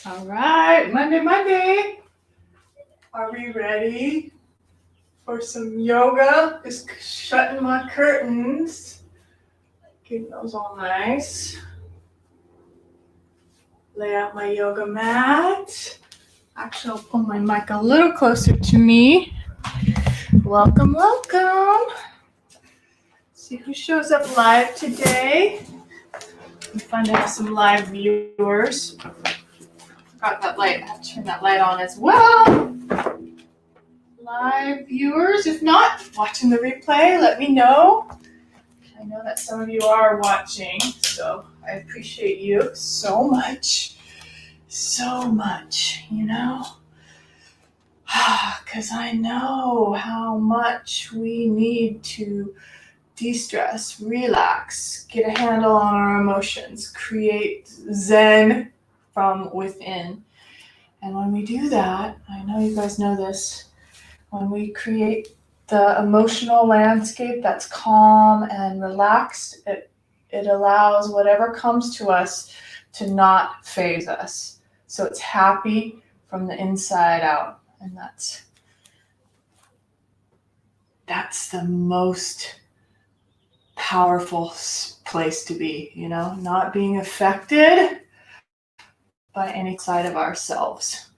All right, Monday. Are we ready for some yoga? Just shutting my curtains. Getting those all nice. Lay out my yoga mat. Actually, I'll pull my mic a little closer to me. Welcome. See who shows up live today. It's fun to have some live viewers. Got that light. I have to turn that light on as well. Live viewers, if not, watching the replay, let me know. I know that some of you are watching, so I appreciate you so much, because I know how much we need to de-stress, relax, get a handle on our emotions, create zen from within. And when we do that, I know you guys know this, when we create the emotional landscape that's calm and relaxed, it allows whatever comes to us to not phase us. So it's happy from the inside out. And that's the most powerful place to be, not being affected by any side of ourselves.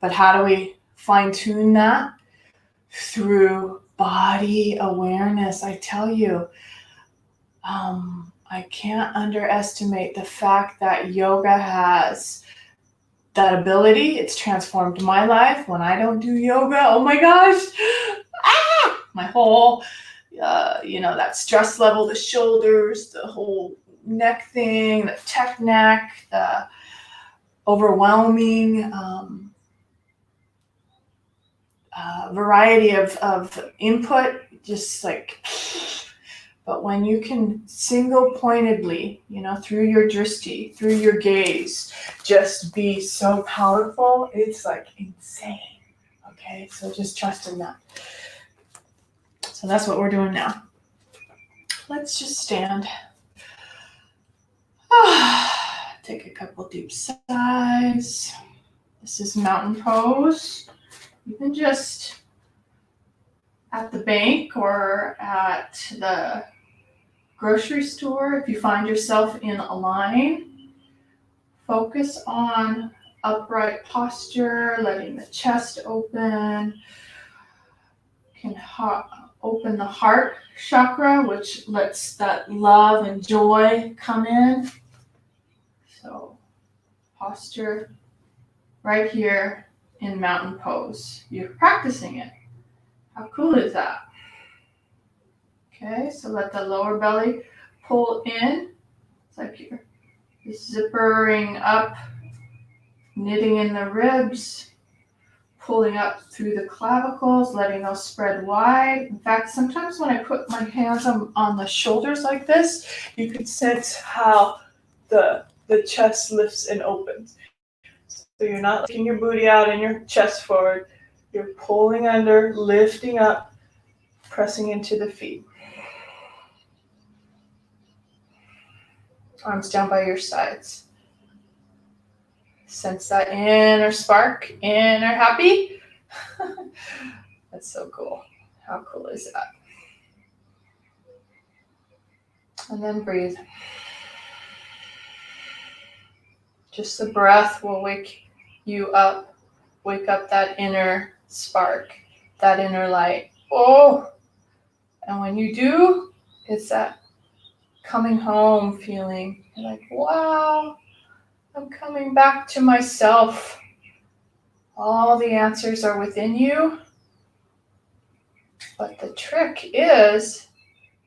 But how do we fine tune that? Through body awareness. I tell you, I can't underestimate the fact that yoga has that ability. It's transformed my life. When I don't do yoga, oh my gosh, my whole, that stress level, the shoulders, the whole neck thing, the tech neck, the overwhelming variety of input, just like, but when you can single-pointedly, through your drishti, through your gaze, just be so powerful, it's like insane. Okay, so just trust in that. So that's what we're doing now. Let's just stand. Take a couple deep sighs. This is mountain pose. You can just at the bank or at the grocery store, if you find yourself in a line, focus on upright posture, letting the chest open. You can open the heart chakra, which lets that love and joy come in. So posture right here in mountain pose. You're practicing it. How cool is that? Okay, so let the lower belly pull in. It's like you're zippering up, knitting in the ribs, pulling up through the clavicles, letting those spread wide. In fact, sometimes when I put my hands on the shoulders like this, you could sense how the chest lifts and opens. So you're not lifting your booty out and your chest forward. You're pulling under, lifting up, pressing into the feet. Arms down by your sides. Sense that inner spark, inner happy. That's so cool. How cool is that? And then breathe. Just the breath will wake you up, wake up that inner spark, that inner light. Oh! And when you do, it's that coming home feeling. You're like, wow, I'm coming back to myself. All the answers are within you. But the trick is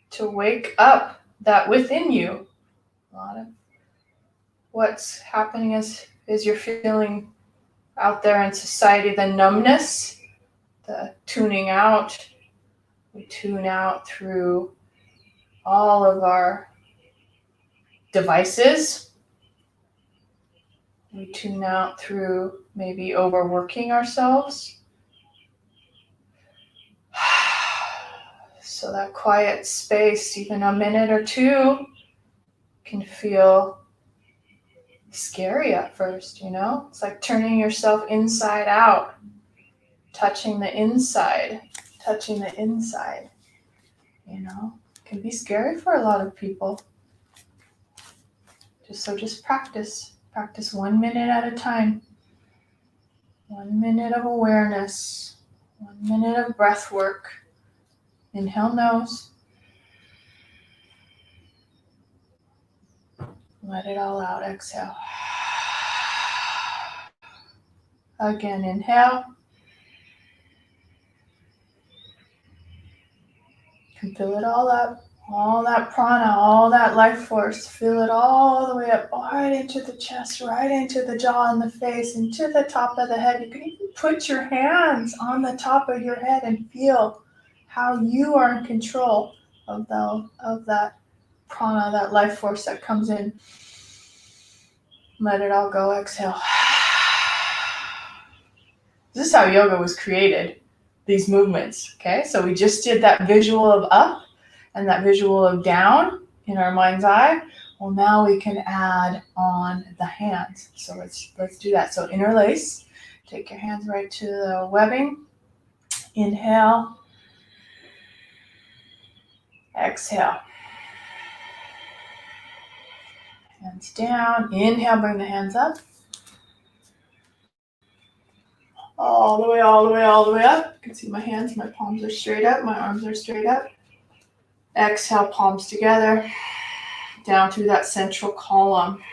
to wake up that within you. A lot of what's happening is you're feeling out there in society, the numbness, the tuning out. We tune out through all of our devices. We tune out through maybe overworking ourselves. So that quiet space, even a minute or two, can feel scary at first, It's like turning yourself inside out, touching the inside, It can be scary for a lot of people. Just practice. Practice 1 minute at a time. 1 minute of awareness. 1 minute of breath work. Inhale nose. Let it all out. Exhale. Again, inhale. You can fill it all up. All that prana, all that life force. Fill it all the way up, right into the chest, right into the jaw and the face, into the top of the head. You can even put your hands on the top of your head and feel how you are in control of that prana, that life force that comes in. Let it all go. Exhale. This is how yoga was created, these movements. Okay, so we just did that visual of up and that visual of down in our mind's eye. Well, now we can add on the hands. So let's do that. So interlace. Take your hands right to the webbing. Inhale. Exhale. Hands down. Inhale, bring the hands up. All the way, all the way, all the way up. You can see my hands, my palms are straight up, my arms are straight up. Exhale, palms together, down through that central column.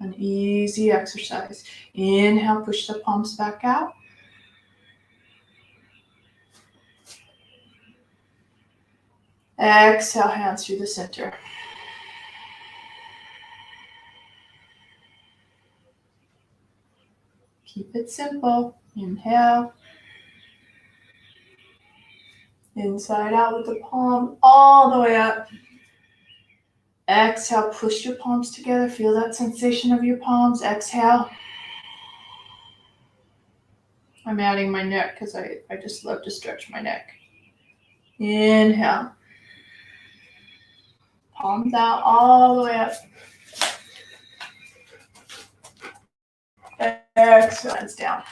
An easy exercise. Inhale, push the palms back out. Exhale, hands through the center. Keep it simple. Inhale. Inside out with the palm all the way up. Exhale, push your palms together. Feel that sensation of your palms. Exhale. I'm adding my neck because I just love to stretch my neck. Inhale. Palms out all the way up. Exhale, hands down.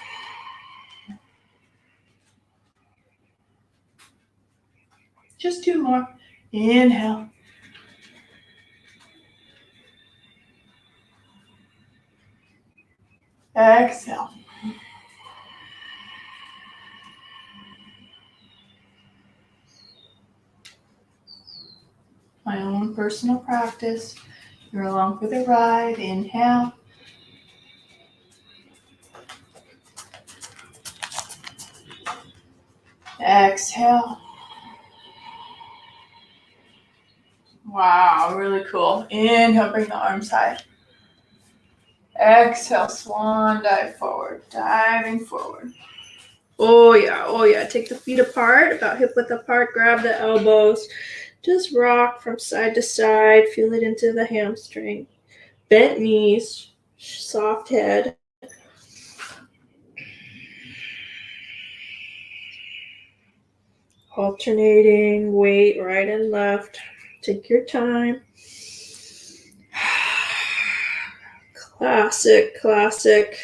Just 2 more. Inhale. Exhale. My own personal practice. You're along for the ride. Inhale. Exhale. Wow, really cool. Inhale, bring the arms high. Exhale, swan dive forward. Diving forward. Oh yeah. Take the feet apart, about hip width apart. Grab the elbows. Just rock from side to side. Feel it into the hamstring. Bent knees. Soft head. Alternating weight right and left. Take your time. Classic.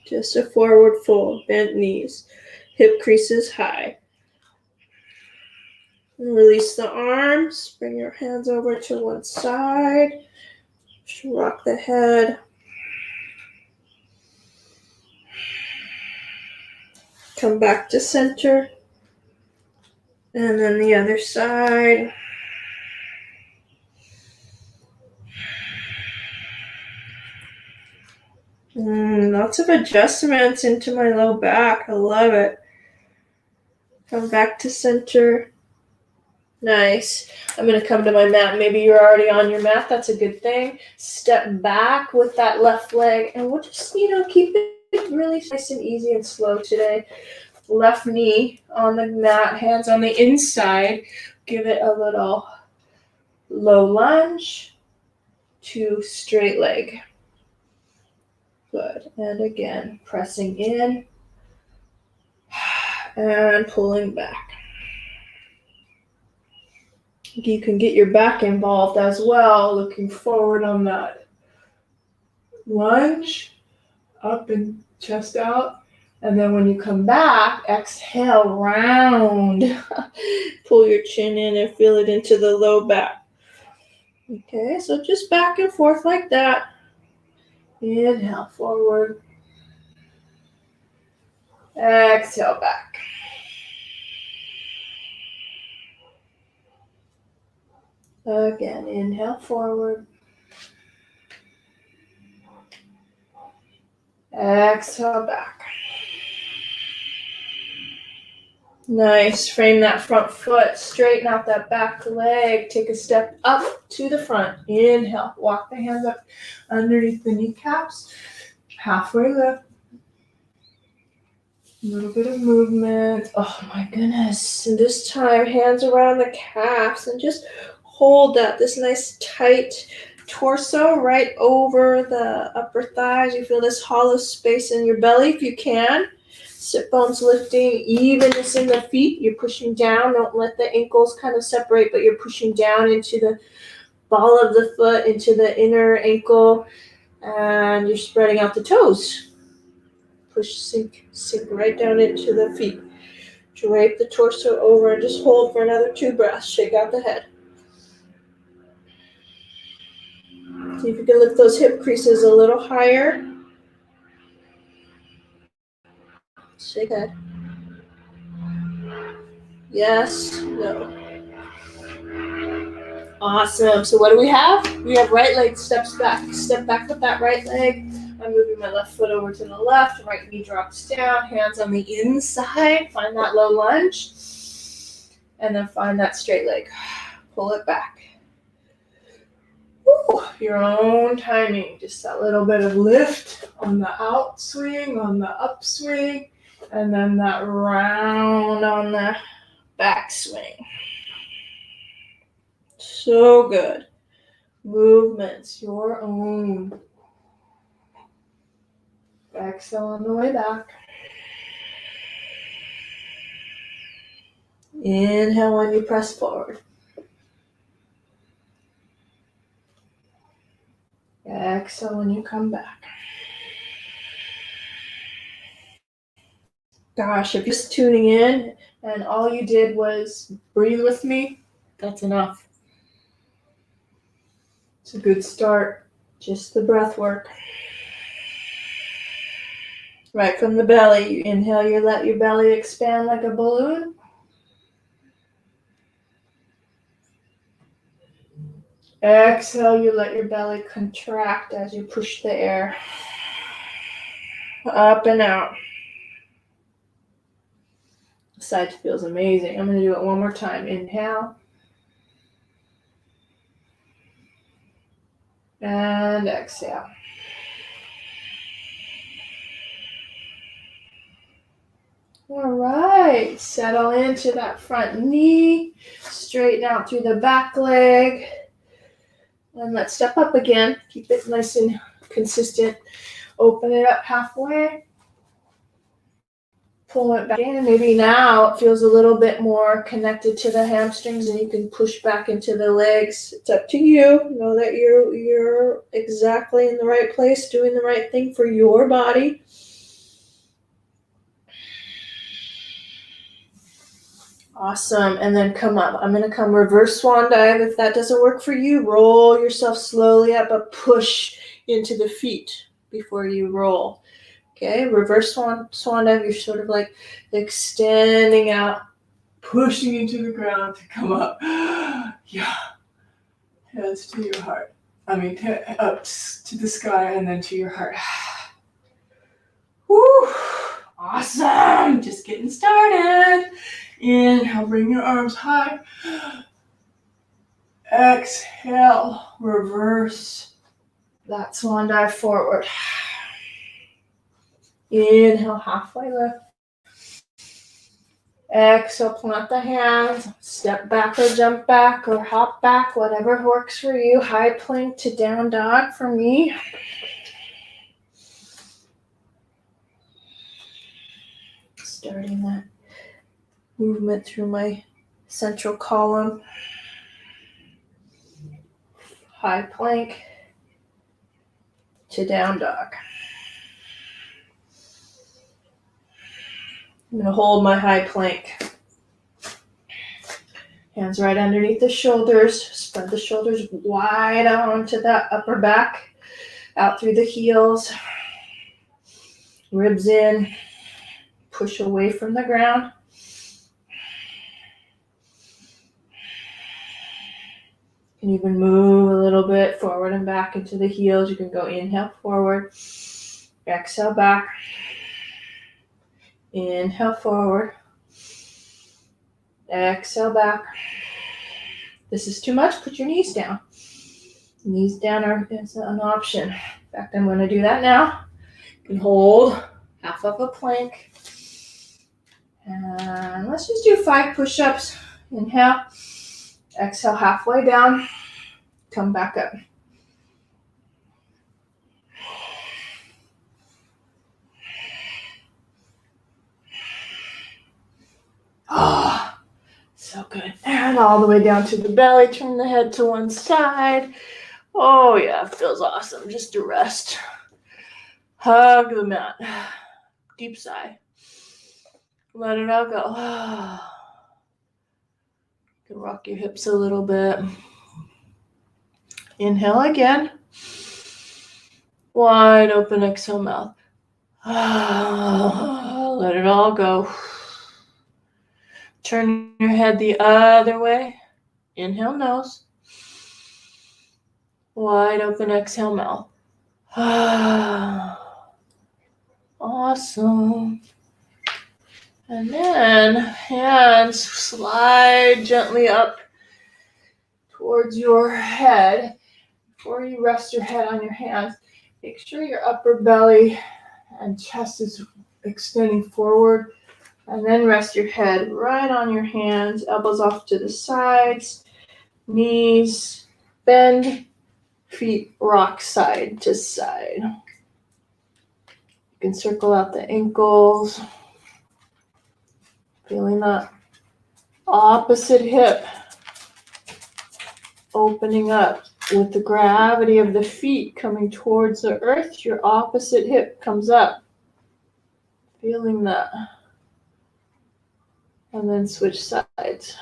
Just a forward fold. Bent knees. Hip creases high. And release the arms. Bring your hands over to one side. Just rock the head. Come back to center. And then the other side. Lots of adjustments into my low back. I love it. Come back to center. Nice. I'm going to come to my mat. Maybe you're already on your mat. That's a good thing. Step back with that left leg. And we'll just, keep it really nice and easy and slow today. Left knee on the mat. Hands on the inside. Give it a little low lunge to straight leg. Good. And again, pressing in and pulling back. You can get your back involved as well, looking forward on that lunge, up and chest out. And then when you come back, exhale, round. Pull your chin in and feel it into the low back. Okay, so just back and forth like that. Inhale, forward. Exhale, back. Again, inhale, forward. Exhale, back. Nice. Frame that front foot. Straighten out that back leg. Take a step up to the front. Inhale. Walk the hands up underneath the kneecaps. Halfway lift. A little bit of movement. Oh my goodness. And this time, hands around the calves and just hold that. This nice tight torso right over the upper thighs. You feel this hollow space in your belly if you can. Sit bones lifting, evenness in the feet. You're pushing down. Don't let the ankles kind of separate, but you're pushing down into the ball of the foot, into the inner ankle, and you're spreading out the toes. Push, sink right down into the feet. Drape the torso over and just hold for another 2 breaths. Shake out the head. See if you can lift those hip creases a little higher. Shake head. Yes, no. Awesome. So what do we have? We have right leg steps back. Step back with that right leg. I'm moving my left foot over to the left. Right knee drops down. Hands on the inside. Find that low lunge. And then find that straight leg. Pull it back. Woo, your own timing. Just that little bit of lift on the outswing, on the upswing, and then that round on the backswing. So good. Movements, your own. Exhale on the way back. Inhale when you press forward. Exhale when you come back. Gosh, if you're just tuning in and all you did was breathe with me, that's enough. It's a good start. Just the breath work. Right from the belly. You inhale, you let your belly expand like a balloon. Exhale, you let your belly contract as you push the air up and out. The side feels amazing. I'm going to do it one more time. Inhale. And exhale. All right. Settle into that front knee. Straighten out through the back leg. And let's step up again. Keep it nice and consistent. Open it up halfway. Pull it back in. Maybe now it feels a little bit more connected to the hamstrings and you can push back into the legs. It's up to you. Know that you're exactly in the right place, doing the right thing for your body. Awesome. And then come up. I'm going to come reverse swan dive. If that doesn't work for you, roll yourself slowly up, but push into the feet before you roll. Okay, reverse swan dive. You're sort of like extending out, pushing into the ground to come up. Yeah. Hands to your heart. Up to the sky and then to your heart. Woo! Awesome. Just getting started. Inhale, bring your arms high. Exhale, reverse that swan dive forward. Inhale, halfway lift. Exhale, plant the hands. Step back or jump back or hop back, whatever works for you. High plank to down dog for me. Starting that movement through my central column. high plank to down dog. I'm going to hold my high plank. Hands right underneath the shoulders. Spread the shoulders wide out onto that upper back. Out through the heels. Ribs in. Push away from the ground. You can even move a little bit forward and back into the heels. You can go inhale forward. Exhale back. Inhale forward. Exhale back. This is too much, put your knees down. Knees down is an option. In fact, I'm going to do that now. You can hold half of a plank. And let's just do 5 push-ups. Inhale. Exhale halfway down. Come back up. Oh, so good. And all the way down to the belly. Turn the head to one side. Oh, yeah, it feels awesome. Just to rest. Hug the mat. Deep sigh. Let it all go. You can rock your hips a little bit. Inhale again. Wide open exhale mouth. Let it all go. Turn your head the other way. Inhale nose. Wide open exhale mouth. Awesome. And then hands slide gently up towards your head. Before you rest your head on your hands, make sure your upper belly and chest is extending forward. And then rest your head right on your hands, elbows off to the sides, knees bend, feet rock side to side. You can circle out the ankles, feeling that opposite hip opening up with the gravity of the feet coming towards the earth. Your opposite hip comes up, feeling that. And then switch sides,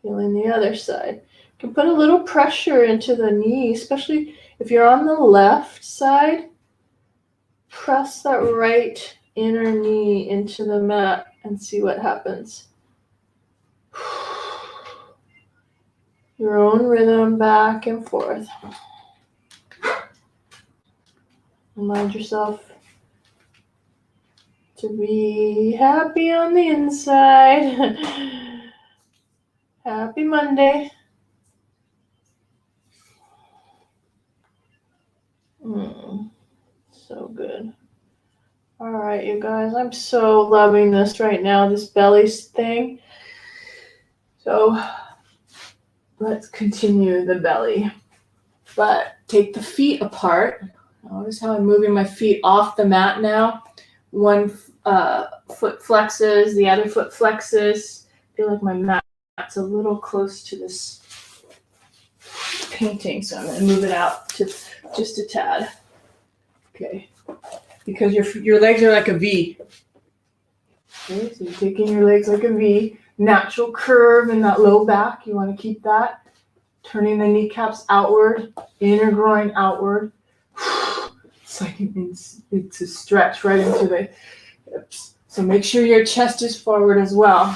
feeling the other side. You can put a little pressure into the knee, especially if you're on the left side. Press that right inner knee into the mat and see what happens. Your own rhythm back and forth. Remind yourself to be happy on the inside. Happy Monday. So good. All right, you guys, I'm so loving this right now, this belly thing. So let's continue the belly. But take the feet apart. Notice how I'm moving my feet off the mat now. One foot flexes, the other foot flexes. I feel like my mat's a little close to this painting, so I'm going to move it out to just a tad. Okay, because your legs are like a V. Okay, so you're taking your legs like a V. Natural curve in that low back. You want to keep that. Turning the kneecaps outward, inner groin outward. It's like it's a stretch right into the hips. So make sure your chest is forward as well.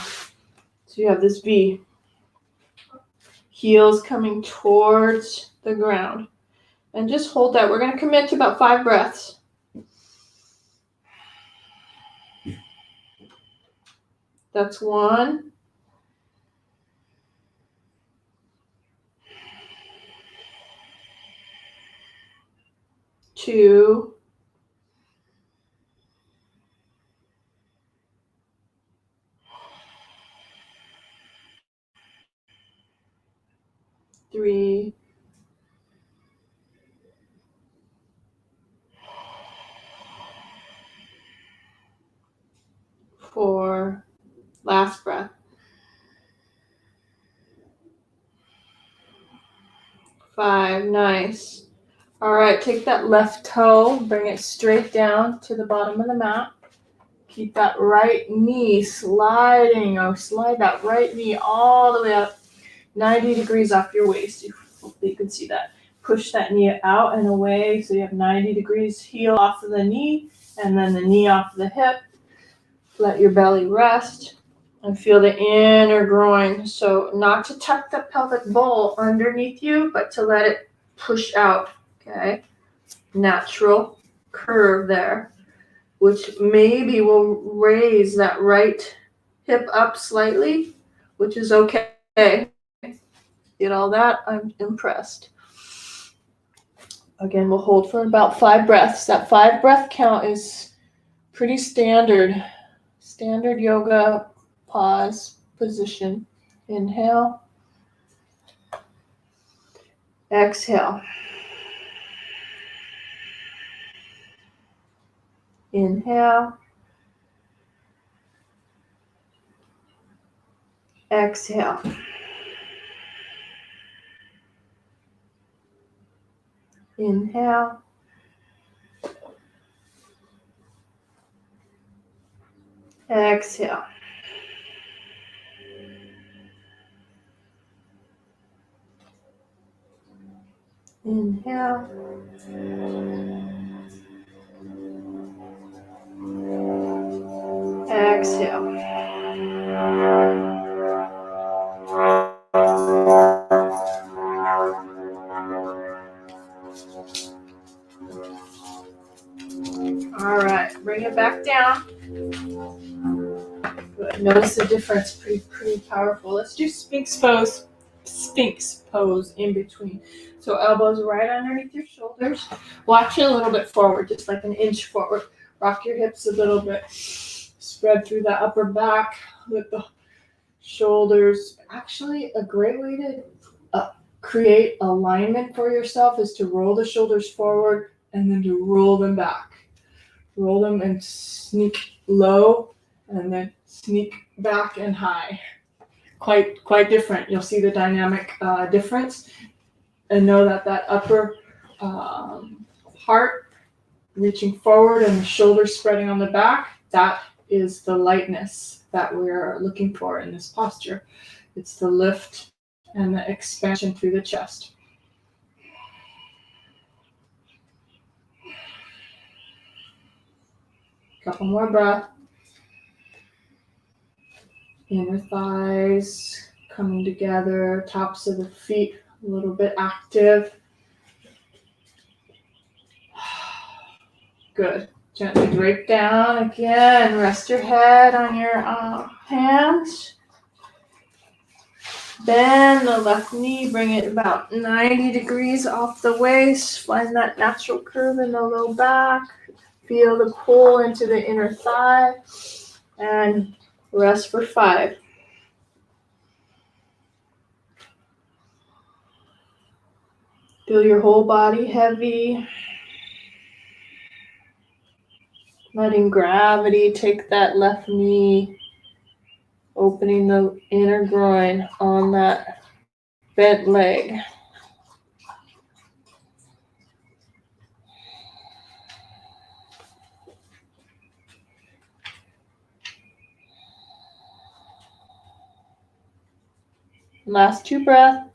So you have this V. Heels coming towards the ground. And just hold that. We're going to commit to about 5 breaths. That's 1. 2. 3. 4. Last breath. 5. Nice. All right, take that left toe, bring it straight down to the bottom of the mat. Keep that right knee sliding. Slide that right knee all the way up 90 degrees off your waist. Hopefully you can see that. Push that knee out and away so you have 90 degrees. Heel off of the knee and then the knee off the hip. Let your belly rest and feel the inner groin. So not to tuck the pelvic bowl underneath you, but to let it push out. Okay, natural curve there, which maybe will raise that right hip up slightly, which is okay. Get all that? I'm impressed. Again, we'll hold for about 5 breaths. That 5 breath count is pretty standard yoga pause position. Inhale. Exhale. Inhale. Exhale. Inhale. Exhale. Inhale. Exhale. All right, bring it back down. Good. Notice the difference. Pretty powerful. Let's do Sphinx pose. Sphinx pose in between. So elbows right underneath your shoulders. Watch it a little bit forward, just like an inch forward. Rock your hips a little bit. Spread through the upper back with the shoulders. Actually, a great way to create alignment for yourself is to roll the shoulders forward and then to roll them back. Roll them and sneak low and then sneak back and high. Quite different. You'll see the dynamic difference, and know that upper heart reaching forward and the shoulders spreading on the back, that is the lightness that we're looking for in this posture. It's the lift and the expansion through the chest. Couple more breaths. Inner thighs coming together, tops of the feet a little bit active. Good. Gently drape down again. Rest your head on your hands. Bend the left knee. Bring it about 90 degrees off the waist. Find that natural curve in the low back. Feel the pull into the inner thigh. And rest for 5. Feel your whole body heavy. Letting gravity take that left knee, opening the inner groin on that bent leg. Last 2 breaths.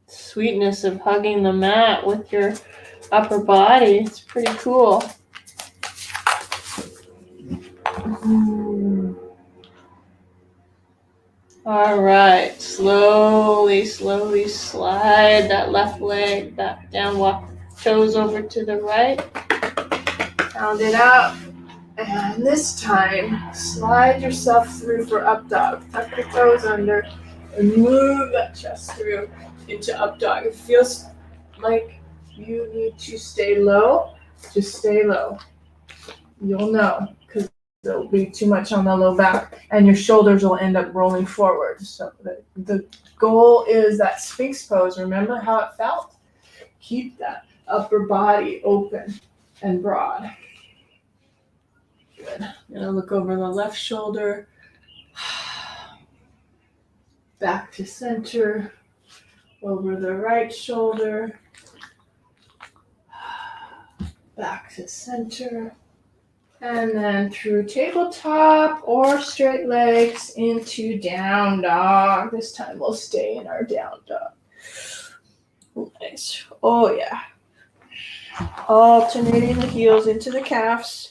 Sweetness of hugging the mat with your upper body. It's pretty cool. All right. Slowly slide that left leg back down. Walk toes over to the right. Pound it out. And this time, slide yourself through for up dog. Tuck your toes under and move that chest through into up dog. It feels like you need to stay low. Just stay low. You'll know because there'll be too much on the low back and your shoulders will end up rolling forward. So the goal is that Sphinx pose. Remember how it felt? Keep that upper body open and broad. Good. I'm going to look over the left shoulder, Back to center, over the right shoulder, back to center, and then through tabletop or straight legs into down dog. This time we'll stay in our down dog. Nice. Oh yeah. Alternating the heels into the calves.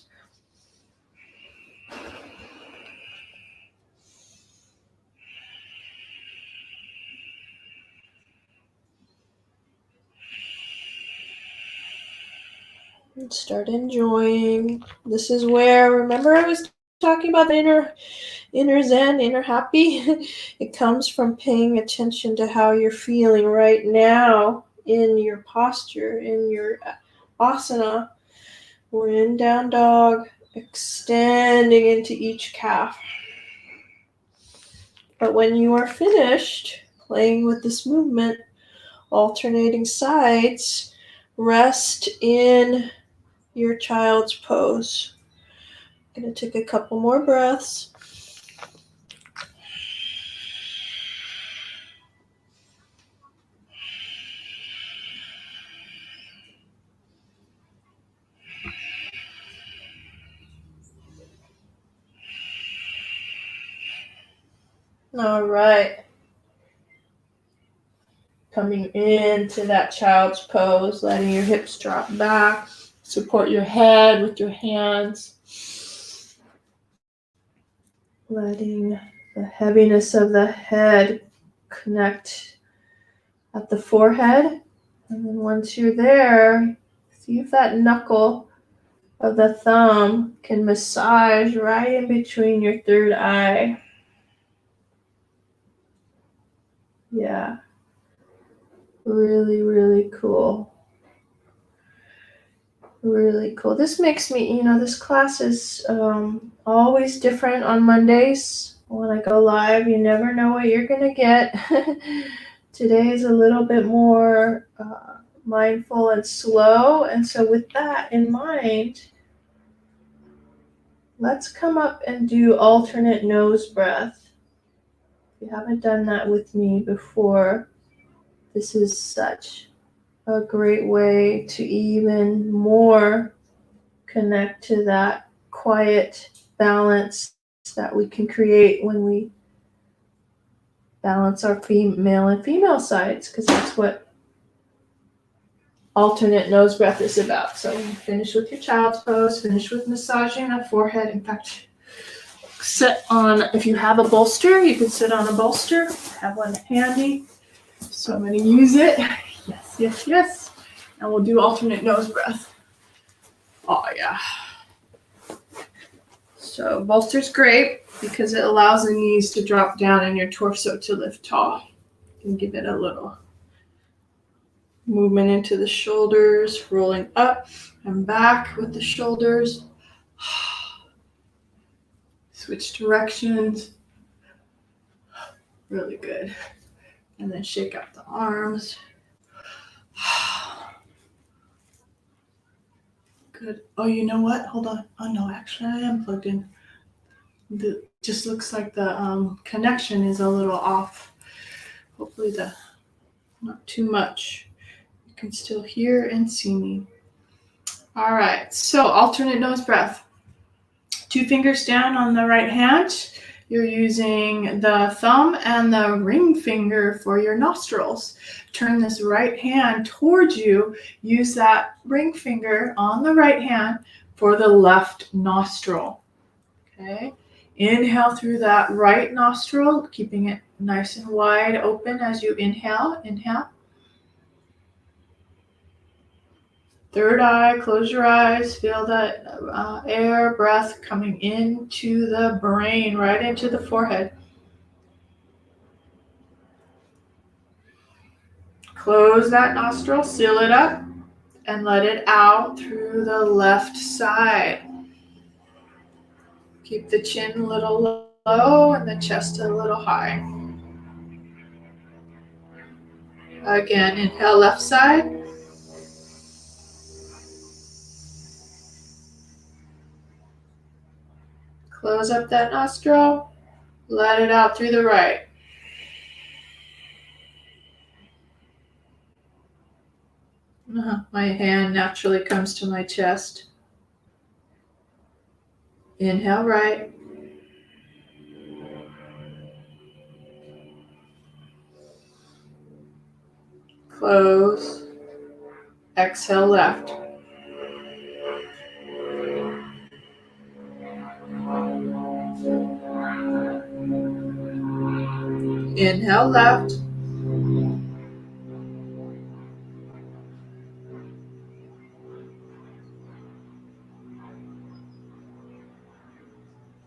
And start enjoying. This is where, remember I was talking about the inner zen, inner happy? It comes from paying attention to how you're feeling right now in your posture, in your asana. We're in down dog, extending into each calf. But when you are finished playing with this movement, alternating sides, rest in your child's pose. I'm going to take a couple more breaths. All right. Coming into that child's pose, letting your hips drop back. Support your head with your hands. Letting the heaviness of the head connect at the forehead. And then once you're there, see if that knuckle of the thumb can massage right in between your third eye. Yeah. Really, really cool. Really cool. This makes me, this class is always different on Mondays. When I go live, you never know what you're going to get. Today is a little bit more mindful and slow. And so with that in mind, let's come up and do alternate nose breath. If you haven't done that with me before, this is such a great way to even more connect to that quiet balance that we can create when we balance our male and female sides, because that's what alternate nose breath is about. So finish with your child's pose, finish with massaging the forehead. In fact, sit on, if you have a bolster, you can sit on a bolster, have one handy. So I'm going to use it. Yes, yes, yes. And we'll do alternate nose breath. Oh, yeah. So bolster's great because it allows the knees to drop down and your torso to lift tall. You can give it a little movement into the shoulders, rolling up and back with the shoulders. Switch directions. Really good. And then shake out the arms. Good. Oh, you know what? Hold on. Oh, no, actually, I am plugged in. Just looks like the connection is a little off. Hopefully not too much. You can still hear and see me. All right, so alternate nose breath. 2 fingers down on the right hand. You're using the thumb and the ring finger for your nostrils. Turn this right hand towards you. Use that ring finger on the right hand for the left nostril. Okay. Inhale through that right nostril, keeping it nice and wide open as you inhale. Inhale. Third eye, close your eyes. Feel that air, breath coming into the brain, right into the forehead. Close that nostril, seal it up, and let it out through the left side. Keep the chin a little low and the chest a little high. Again, inhale left side. Close up that nostril. Let it out through the right. My hand naturally comes to my chest. Inhale right. Close. Exhale left. Inhale left.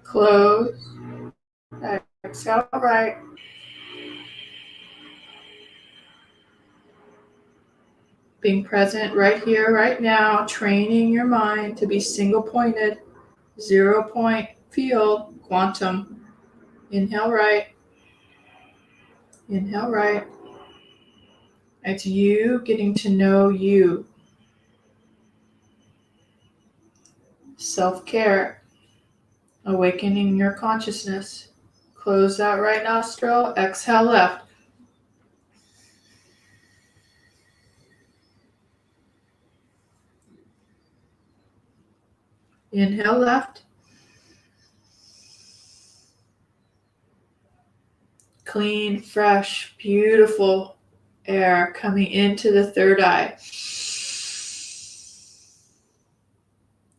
Close. Exhale right. Being present right here, right now, training your mind to be single pointed, 0 point field, quantum. Inhale right. Inhale right. It's you getting to know you. Self-care. Awakening your consciousness. Close that right nostril. Exhale left. Inhale left. Clean, fresh, beautiful air coming into the third eye.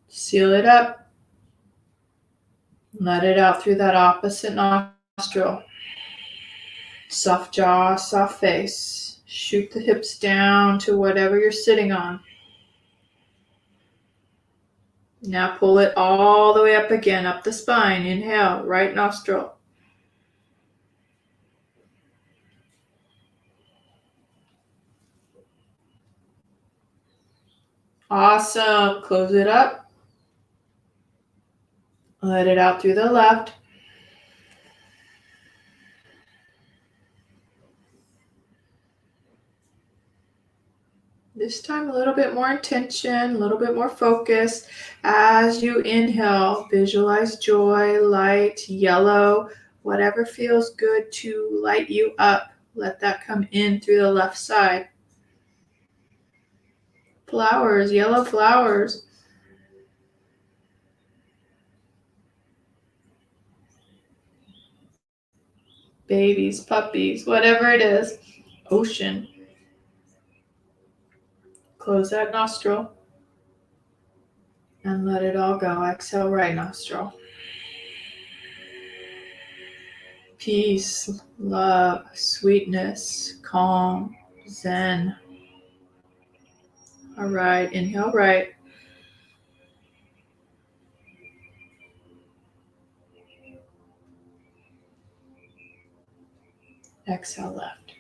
Seal it up. Let it out through that opposite nostril. Soft jaw, soft face. Shoot the hips down to whatever you're sitting on. Now pull it all the way up again, up the spine. Inhale, right nostril. Awesome. Close it up. Let it out through the left. This time a little bit more intention, a little bit more focus. As you inhale, visualize joy, light, yellow, whatever feels good to light you up. Let that come in through the left side. Flowers, yellow flowers. Babies, puppies, whatever it is. Ocean. Close that nostril and let it all go. Exhale, right nostril. Peace, love, sweetness, calm, zen. All right, inhale right. Exhale left.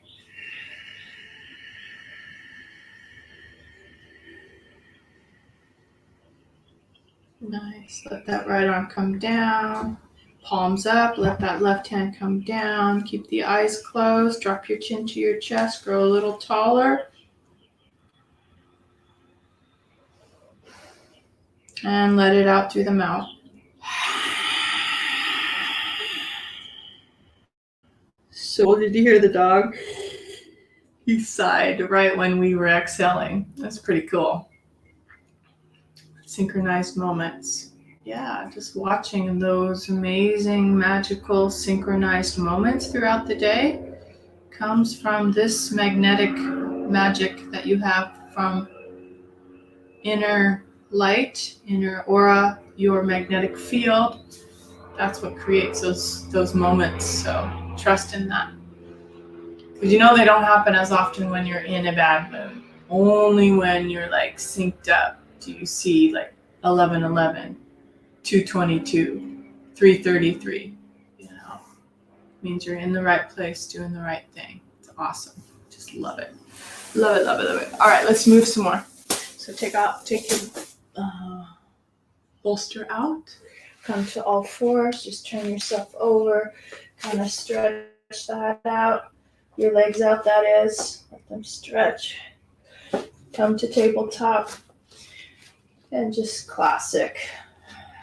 Nice. Let that right arm come down. Palms up. Let that left hand come down. Keep the eyes closed. Drop your chin to your chest. Grow a little taller. And let it out through the mouth. So did you hear the dog? He sighed right when we were exhaling. That's pretty cool. Synchronized moments. Yeah, just watching those amazing, magical, synchronized moments throughout the day comes from this magnetic magic that you have from inner light, inner aura, your magnetic field. That's what creates those moments. So trust in that. Because you know they don't happen as often when you're in a bad mood. Only when you're like synced up do you see like 11:11, 2:22, 3:33. You know, means you're in the right place, doing the right thing. It's awesome. Just love it. Love it, love it, love it. All right, let's move some more. So take your bolster out. Come to all fours. Just turn yourself over. Kind of stretch that out. Your legs out, that is. Let them stretch. Come to tabletop. And just classic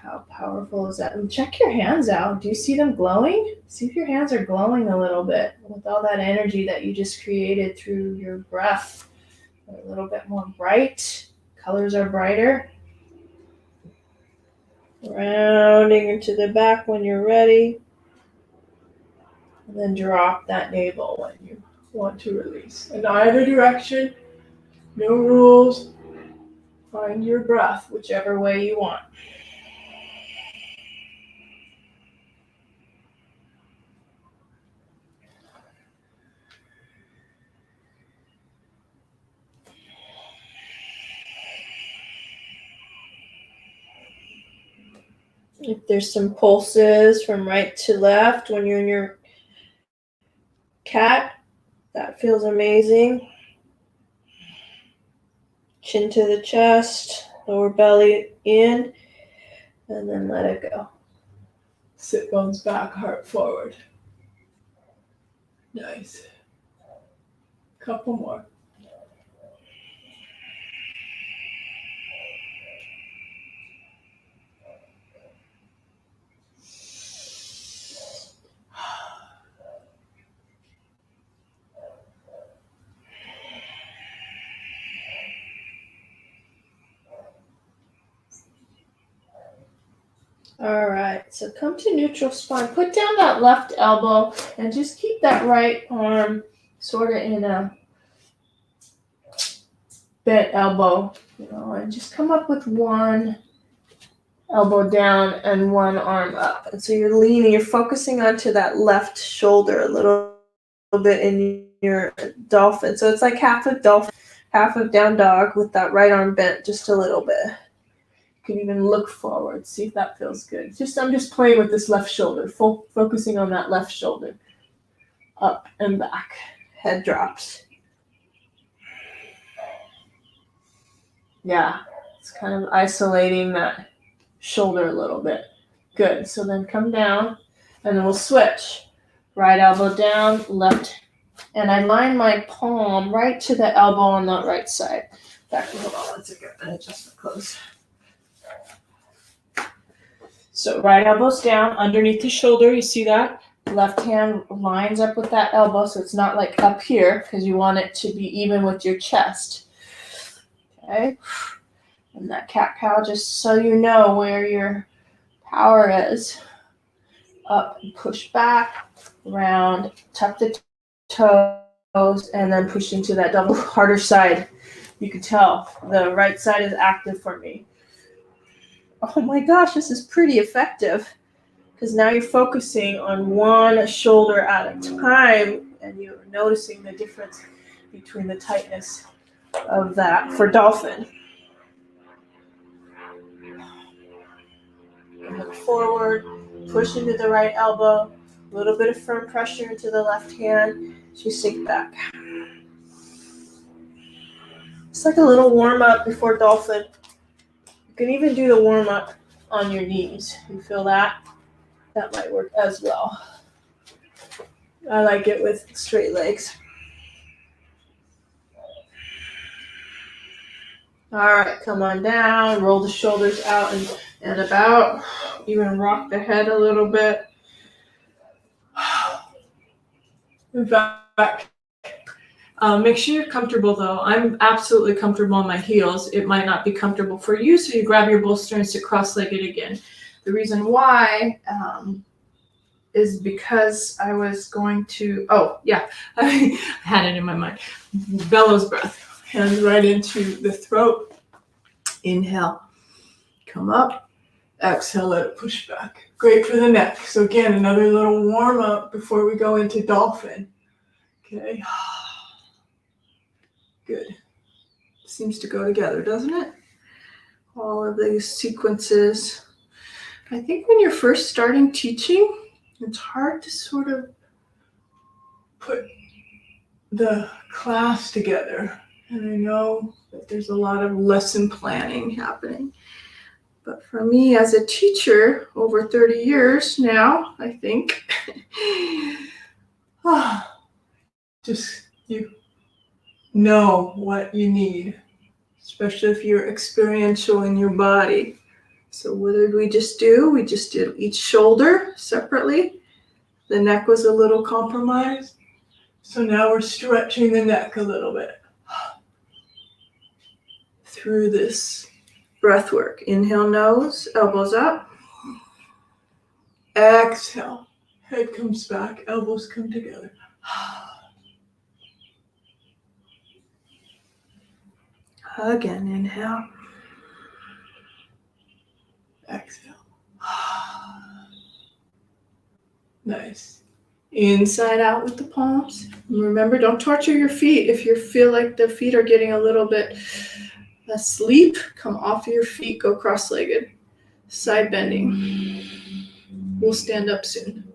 How powerful is that? And check your hands out. Do you see them glowing? See if your hands are glowing a little bit with all that energy that you just created through your breath. They're a little bit more bright. Colors are brighter. Rounding into the back when you're ready. And then drop that navel when you want to release. In either direction, no rules. Find your breath, whichever way you want. If there's some pulses from right to left when you're in your cat, that feels amazing. Chin to the chest, lower belly in, and then let it go. Sit bones back, heart forward. Nice. Couple more. All right, so come to neutral spine. Put down that left elbow and just keep that right arm sort of in a bent elbow, and just come up with one elbow down and one arm up. And so you're leaning, you're focusing onto that left shoulder a little bit in your dolphin. So it's like half of dolphin, half of down dog with that right arm bent just a little bit. You can even look forward, see if that feels good. I'm just playing with this left shoulder, focusing on that left shoulder. Up and back, head drops. Yeah, it's kind of isolating that shoulder a little bit. Good, so then come down, and then we'll switch. Right elbow down, left, and I line my palm right to the elbow on the right side. Back, hold on 1 second, and adjust my clothes. So right elbow's down, underneath the shoulder, you see that? Left hand lines up with that elbow, so it's not like up here, because you want it to be even with your chest. Okay? And that cat-cow, just so you know where your power is. Up and push back, round, tuck the toes, and then push into that double harder side. You can tell the right side is active for me. Oh my gosh, this is pretty effective because now you're focusing on one shoulder at a time and you're noticing the difference between the tightness of that for dolphin. Look forward, push into the right elbow, a little bit of firm pressure into the left hand as you sink back. It's like a little warm-up before dolphin. You can even do the warm-up on your knees. You feel that? That might work as well. I like it with straight legs. All right, come on down, roll the shoulders out and about. Even rock the head a little bit. Back. Make sure you're comfortable though. I'm absolutely comfortable on my heels. It might not be comfortable for you, so you grab your bolster and sit cross-legged again. The reason why is because I was going to, I had it in my mind. Bellows breath. Hands right into the throat. Inhale. Come up. Exhale, let it push back. Great for the neck. So again, another little warm up before we go into dolphin. Okay. Good. Seems to go together, doesn't it? All of these sequences. I think when you're first starting teaching, it's hard to sort of put the class together. And I know that there's a lot of lesson planning happening. But for me as a teacher, over 30 years now, I think, just you know what you need, especially if you're experiential in your body. So what did we just do? We just did each shoulder separately. The neck was a little compromised. So now we're stretching the neck a little bit through this breath work. Inhale, nose, elbows up. Exhale, head comes back, elbows come together. Again, inhale. Exhale. Nice. Inside out with the palms. Remember, don't torture your feet. If you feel like the feet are getting a little bit asleep, come off your feet, go cross-legged. Side bending. We'll stand up soon.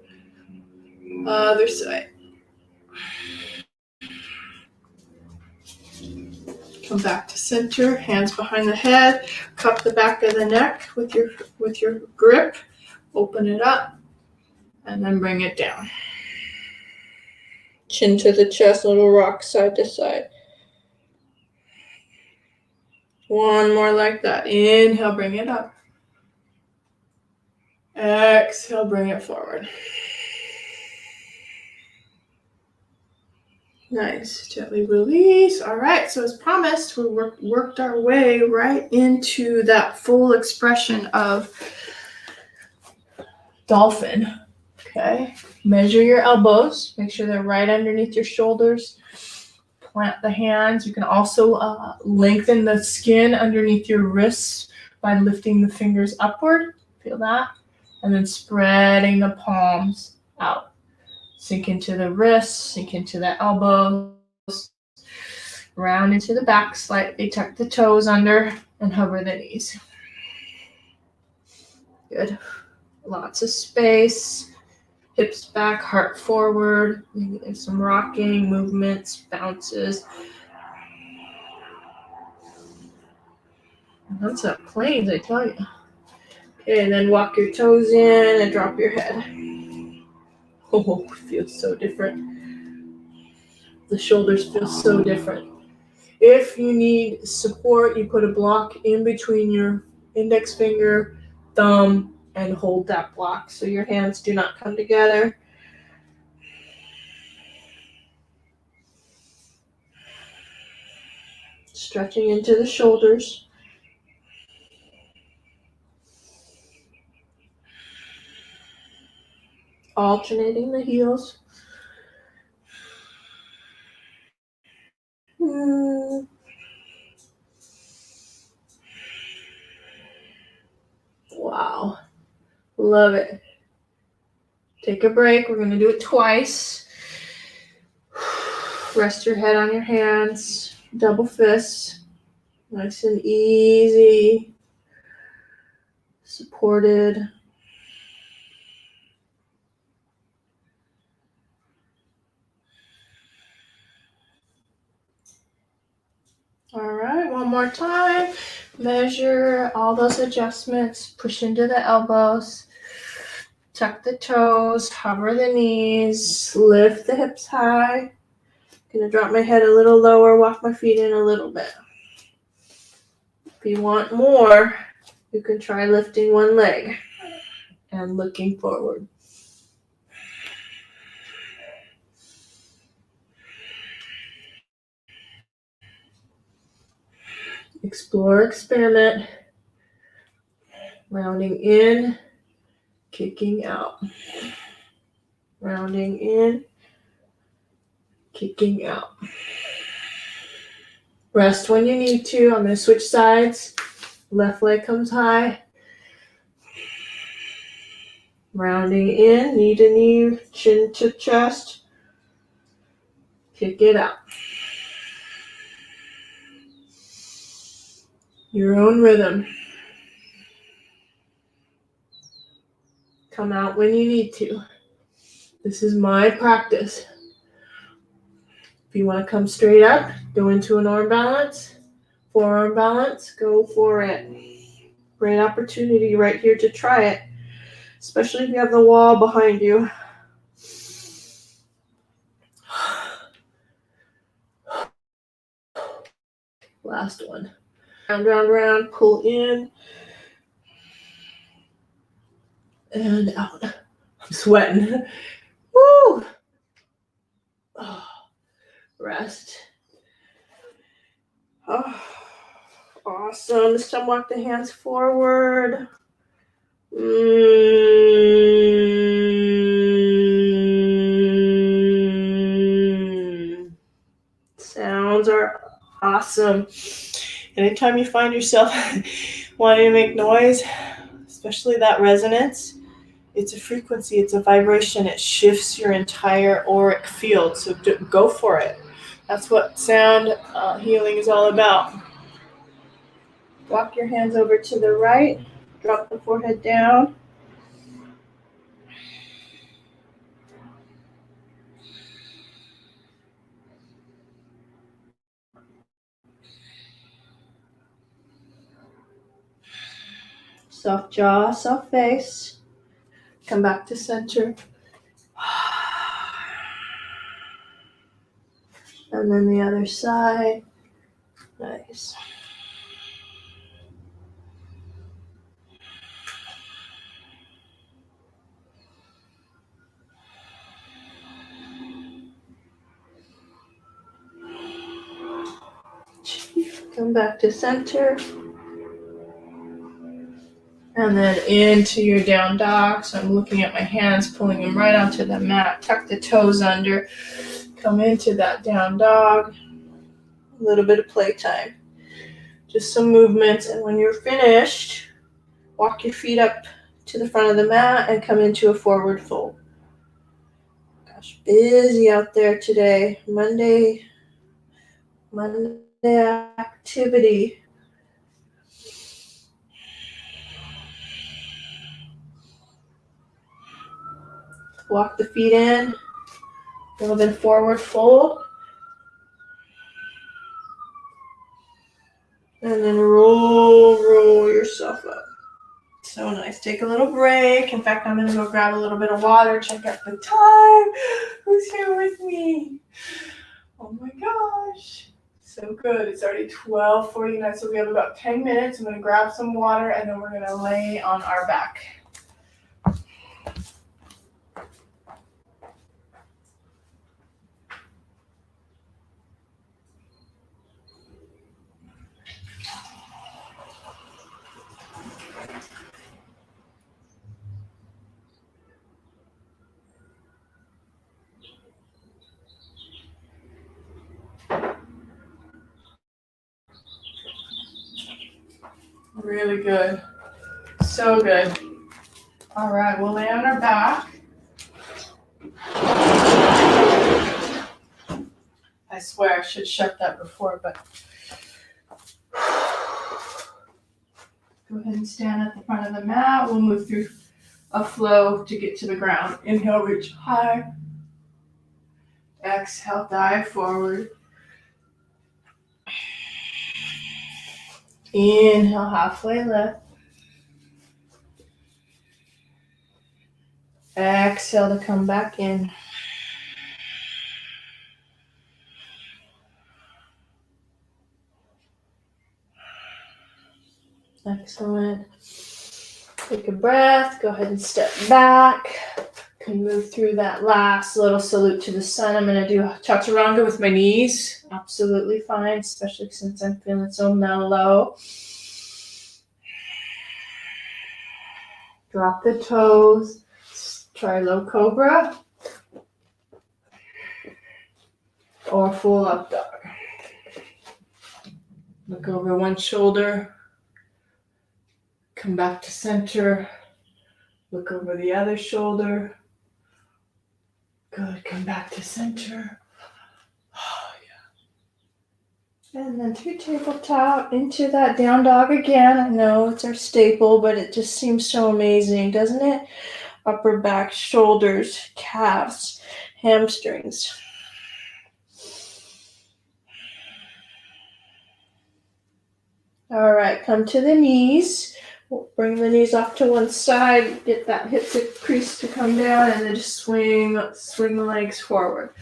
Other side. Come back to center, hands behind the head, cup the back of the neck with your grip, open it up, and then bring it down. Chin to the chest, little rock side to side. One more like that. Inhale, bring it up. Exhale, bring it forward. Nice. Gently release. All right. So as promised, we worked our way right into that full expression of dolphin. Okay. Measure your elbows. Make sure they're right underneath your shoulders. Plant the hands. You can also lengthen the skin underneath your wrists by lifting the fingers upward. Feel that? And then spreading the palms out. Sink into the wrists, sink into the elbows, round into the back slightly, tuck the toes under, and hover the knees. Good. Lots of space. Hips back, heart forward. Maybe there's some rocking, movements, bounces. That's up planes, I tell you. Okay, and then walk your toes in and drop your head. Oh, feels so different. The shoulders feel so different. If you need support, you put a block in between your index finger, thumb, and hold that block so your hands do not come together. Stretching into the shoulders. Alternating the heels. Wow. Love it. Take a break. We're going to do it twice. Rest your head on your hands. Double fists. Nice and easy. Supported. All right, one more time. Measure all those adjustments. Push into the elbows. Tuck the toes. Hover the knees. Lift the hips high. Gonna drop my head a little lower. Walk my feet in a little bit. If you want more, you can try lifting one leg and looking forward. Explore, experiment. Rounding in, kicking out. Rounding in, kicking out. Rest when you need to. I'm going to switch sides. Left leg comes high. Rounding in, knee to knee, chin to chest. Kick it out. Your own rhythm. Come out when you need to. This is my practice. If you want to come straight up, go into an arm balance, forearm balance, go for it. Great opportunity right here to try it, especially if you have the wall behind you. Last one. Round, round, round, pull in. and out. I'm sweating. Woo! Oh, rest. Oh, awesome. This time walk the hands forward. Sounds are awesome. Anytime you find yourself wanting to make noise, especially that resonance, it's a frequency, it's a vibration. It shifts your entire auric field. So go for it. That's what sound healing is all about. Walk your hands over to the right. Drop the forehead down. Soft jaw, soft face. Come back to center. And then the other side. Nice. Come back to center. And then into your down dog. So I'm looking at my hands, pulling them right onto the mat. Tuck the toes under. Come into that down dog. A little bit of playtime. Just some movements. And when you're finished, walk your feet up to the front of the mat and come into a forward fold. Gosh, busy out there today. Monday activity. Walk the feet in. A little bit of forward fold. And then roll yourself up. So nice. Take a little break. In fact, I'm going to go grab a little bit of water. Check out the time. Who's here with me? Oh my gosh. So good. It's already 12:49, so we have about 10 minutes. I'm going to grab some water, and then we're going to lay on our back. Really good. So good. All right, we'll lay on our back. I swear I should shut that before, but go ahead and stand at the front of the mat. We'll move through a flow to get to the ground. Inhale, reach high. Exhale, dive forward. Inhale, halfway lift. Exhale to come back in. Excellent. Take a breath. Go ahead and step back. Can move through that last little salute to the sun. I'm going to do chaturanga with my knees. Absolutely fine, especially since I'm feeling so mellow. Drop the toes. Try low cobra or full up dog. Look over one shoulder. Come back to center. Look over the other shoulder. Good. Come back to center. Oh, yeah. And then through tabletop into that down dog again. I know it's our staple, but it just seems so amazing, doesn't it? Upper back, shoulders, calves, hamstrings. All right, come to the knees. We'll bring the knees off to one side, get that hip crease to come down, and then just swing the legs forward.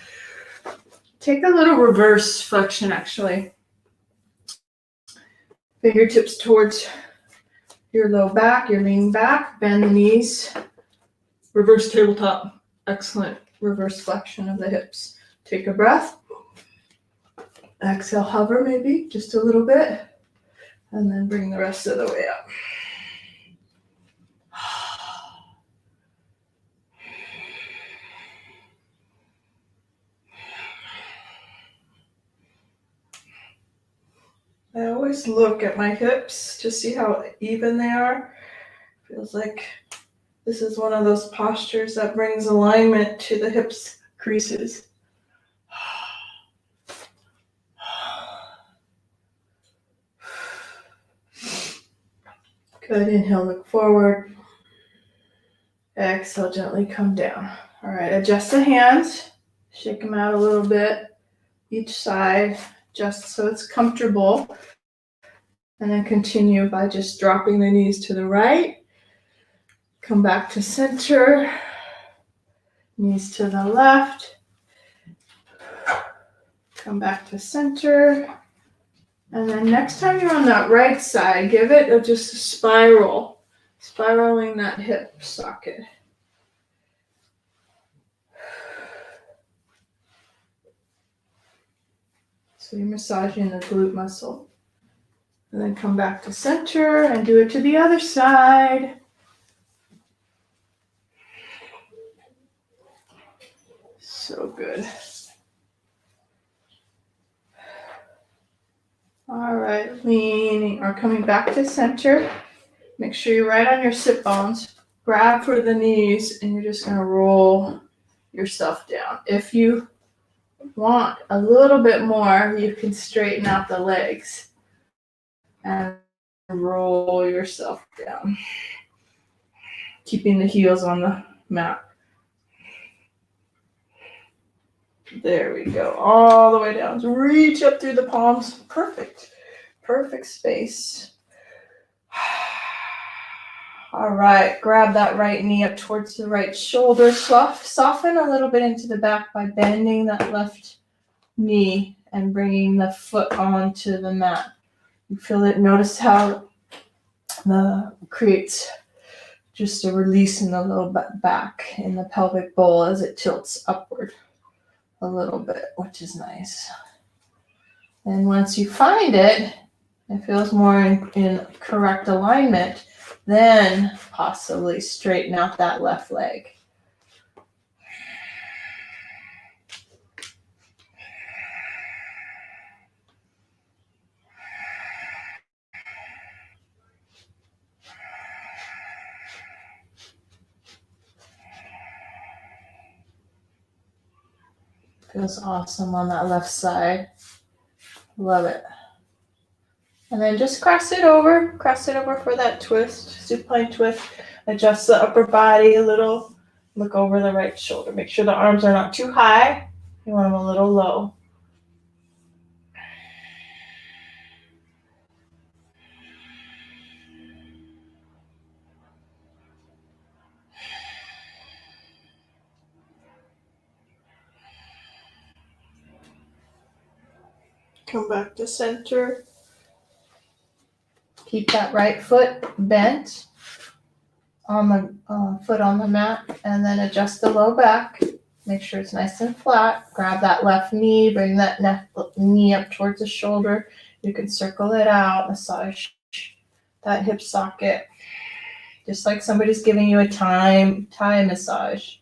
Take a little reverse flexion, actually. Fingertips towards your low back, your lean back. Bend the knees Reverse tabletop. Excellent reverse flexion of the hips. Take a breath. Exhale, hover maybe just a little bit. And then bring the rest of the way up. I always look at my hips to see how even they are. Feels like this is one of those postures that brings alignment to the hips creases. Good. Inhale, look forward. Exhale, gently come down. All right, adjust the hands. Shake them out a little bit, each side, just so it's comfortable. And then continue by just dropping the knees to the right. Come back to center. Knees to the left. Come back to center. And then next time you're on that right side, give it just a spiral. Spiraling that hip socket. So you're massaging the glute muscle. And then come back to center and do it to the other side. So good. All right, leaning or coming back to center. Make sure you're right on your sit bones. Grab for the knees and you're just going to roll yourself down. If you want a little bit more, you can straighten out the legs and roll yourself down, keeping the heels on the mat. There we go, all the way down. So reach up through the palms. Perfect. Perfect space. All right, grab that right knee up towards the right shoulder. Soften a little bit into the back by bending that left knee and bringing the foot onto the mat. You feel it. Notice how the creates just a release in the low back in the pelvic bowl as it tilts upward a little bit, which is nice. And once you find it, it feels more in correct alignment, then possibly straighten out that left leg. Feels awesome on that left side. Love it. And then just cross it over for that twist, supine twist. Adjust the upper body a little. Look over the right shoulder. Make sure the arms are not too high. You want them a little low. Come back to center. Keep that right foot bent on the foot on the mat, and then adjust the low back. Make sure it's nice and flat. Grab that left knee, bring that knee up towards the shoulder. You can circle it out, massage that hip socket, just like somebody's giving you a Thai massage.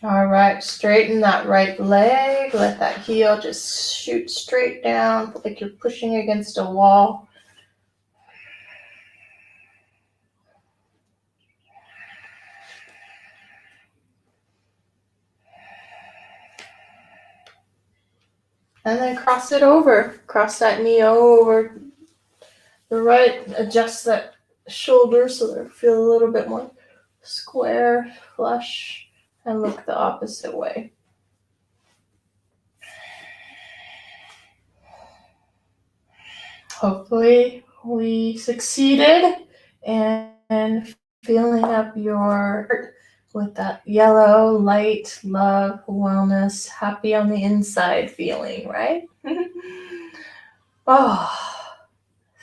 All right, straighten that right leg. Let that heel just shoot straight down, like you're pushing against a wall. And then cross it over. Cross that knee over the right. Adjust that shoulder so that it feels a little bit more square, flush, and look the opposite way. Hopefully we succeeded in filling up your with that yellow, light, love, wellness, happy on the inside feeling, right? Oh,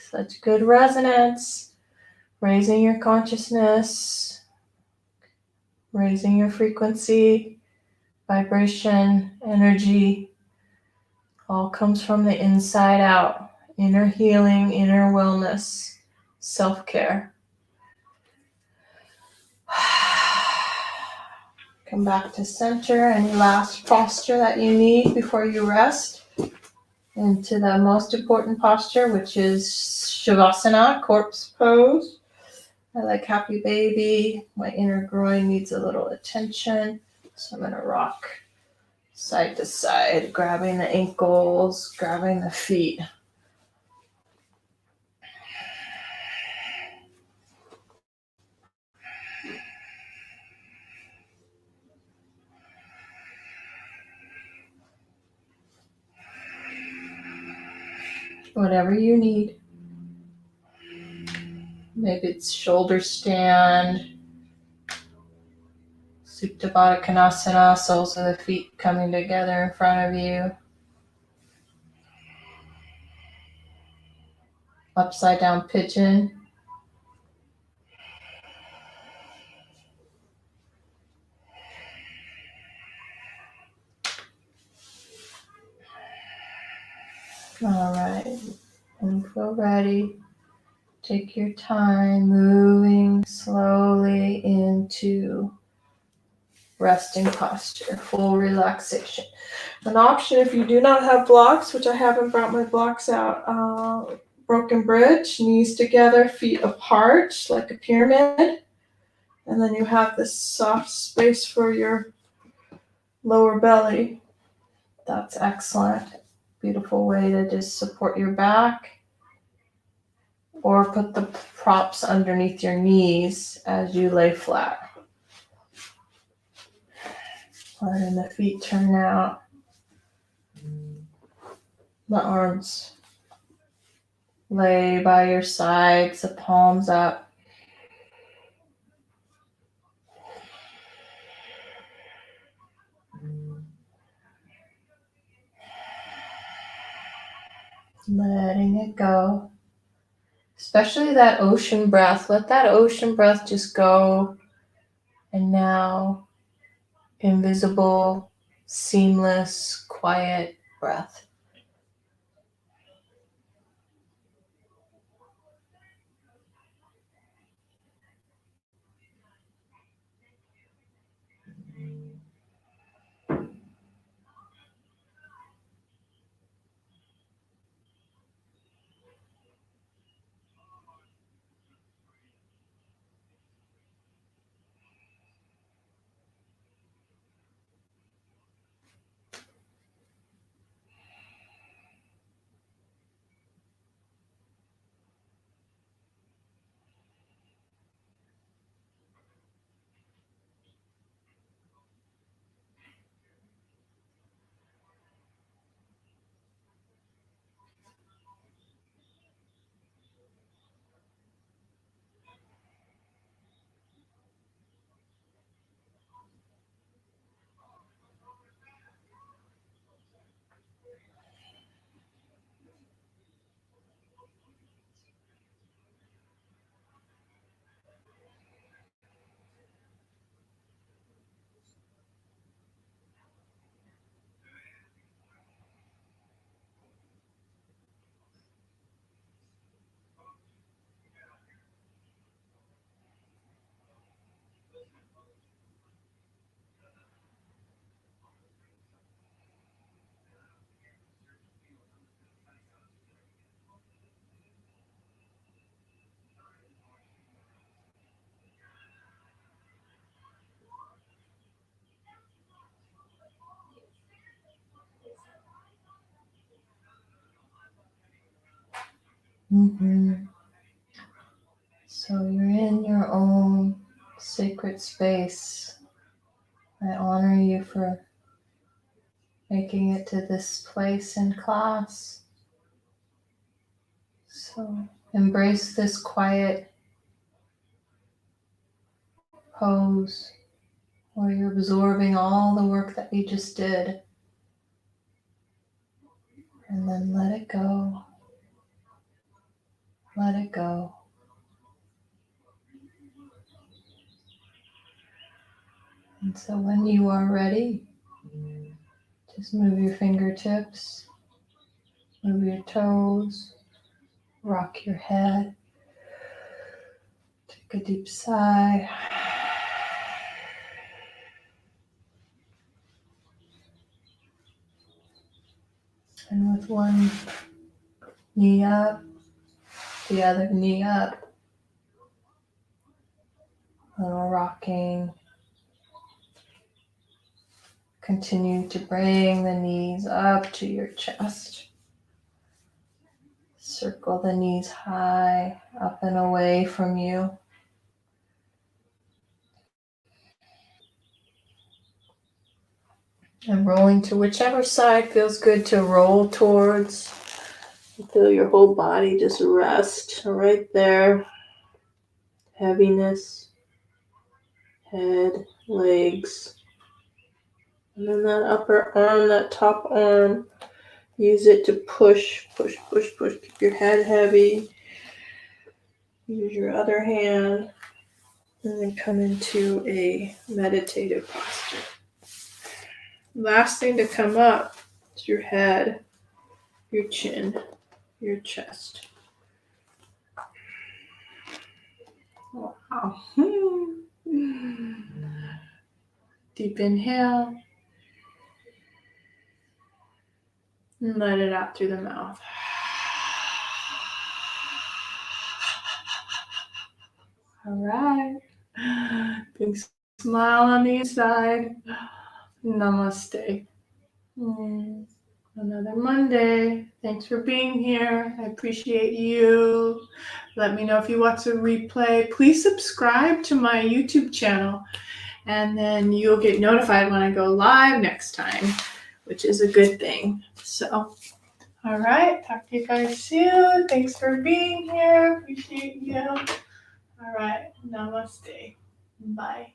such good resonance. Raising your consciousness, raising your frequency, vibration, energy, all comes from the inside out. Inner healing, inner wellness, self-care. Come back to center. Any last posture that you need before you rest? Into the most important posture, which is Shavasana, corpse pose. I like happy baby. My inner groin needs a little attention. So I'm going to rock side to side, grabbing the ankles, grabbing the feet. Whatever you need. Maybe it's shoulder stand, Supta Baddha Konasana, soles of the feet coming together in front of you. Upside down pigeon. All right. When you feel ready, take your time moving slowly into resting posture, full relaxation. An option if you do not have blocks, which I haven't brought my blocks out, broken bridge, knees together, feet apart like a pyramid. And then you have this soft space for your lower belly. That's excellent. Beautiful way to just support your back. Or put the props underneath your knees as you lay flat. Letting the feet turn out. The arms lay by your sides, the palms up. Letting it go. Especially that ocean breath. Let that ocean breath just go. And now, invisible, seamless, quiet breath. So you're in your own sacred space. I honor you for making it to this place in class. So embrace this quiet pose. where you're absorbing all the work that you just did. And then let it go. Let it go. And so when you are ready, just move your fingertips, move your toes, rock your head. Take a deep sigh. And with one knee up, the other knee up, a little rocking. Continue to bring the knees up to your chest. Circle the knees high, up and away from you. And rolling to whichever side feels good to roll towards. Feel your whole body just rest right there. Heaviness, head, legs. And then that upper arm, that top arm, use it to push, push, push, push. Keep your head heavy. Use your other hand. And then come into a meditative posture. Last thing to come up is your head, your chin, your chest. Wow. Deep inhale. And let it out through the mouth. All right. Big smile on the inside. Namaste. Another Monday. Thanks for being here. I appreciate you. Let me know if you watch the replay. Please subscribe to my YouTube channel, and then you'll get notified when I go live next time, which is a good thing. So, all right. Talk to you guys soon. Thanks for being here. Appreciate you. All right. Namaste. Bye.